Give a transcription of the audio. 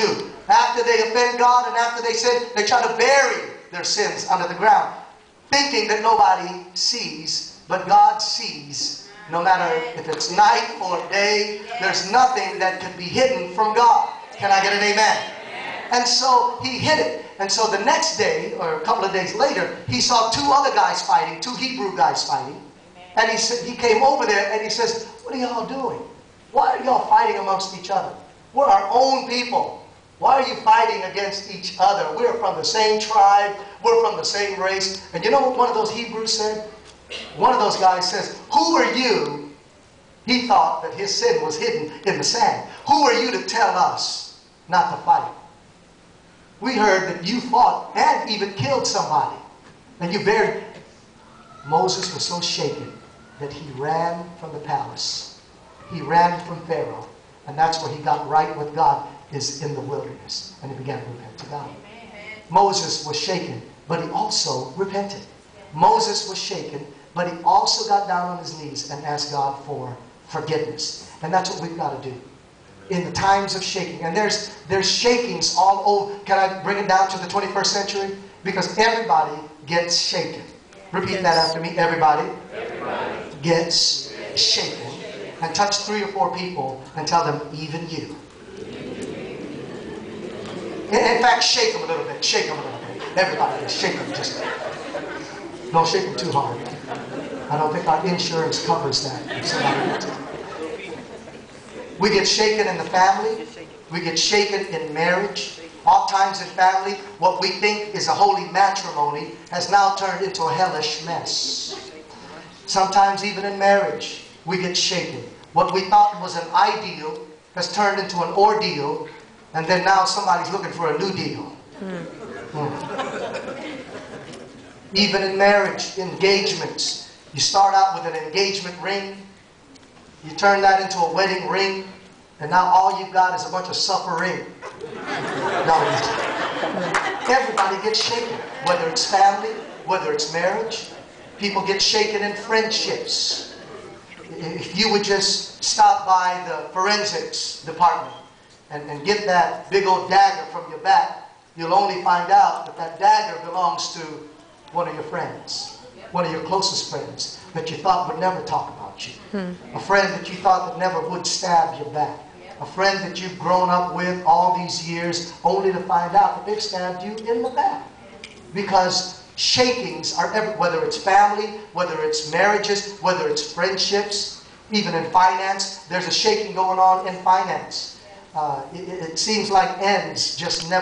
do. After they offend God and after they sin, they try to bury their sins under the ground, thinking that nobody sees, but God sees. No matter if it's night or day, there's nothing that could be hidden from God. Can I get an amen? And so he hid it. And so the next day, or a couple of days later, he saw two other guys fighting, two Hebrew guys fighting. And he came over there and he says, "What are y'all doing? Why are y'all fighting amongst each other? We're our own people. Why are you fighting against each other? We're from the same tribe. We're from the same race." And you know what one of those Hebrews said? One of those guys says, "Who are you?" He thought that his sin was hidden in the sand. "Who are you to tell us not to fight? We heard that you fought and even killed somebody. And you buried." Moses was so shaken that he ran from the palace. He ran from Pharaoh. And that's where he got right with God, is in the wilderness. And he began to repent to God. Moses was shaken, but he also repented. Moses was shaken, but he also got down on his knees and asked God for forgiveness. And that's what we've got to do in the times of shaking. And there's shakings all over. Can I bring it down to the 21st century? Because everybody gets shaken. Repeat that after me. Everybody gets shaken. And touch 3 or 4 people and tell them, even you. In fact, shake them a little bit. Shake them a little bit. Everybody, shake them. Just don't shake them too hard. I don't think our insurance covers that. We get shaken in the family. We get shaken in marriage. Oftentimes in family, what we think is a holy matrimony has now turned into a hellish mess. Sometimes even in marriage, we get shaken. What we thought was an ideal has turned into an ordeal, and then now somebody's looking for a new deal. Even in marriage, engagements. You start out with an engagement ring. You turn that into a wedding ring. And now all you've got is a bunch of suffering. No, everybody gets shaken. Whether it's family, whether it's marriage. People get shaken in friendships. If you would just stop by the forensics department and get that big old dagger from your back, you'll only find out that that dagger belongs to one of your friends, one of your closest friends that you thought would never talk about you. A friend that you thought that never would stab your back. A friend that you've grown up with all these years, only to find out that they've stabbed you in the back. Because shakings are everywhere, whether it's family, whether it's marriages, whether it's friendships, even in finance. There's a shaking going on in finance. It seems like ends just never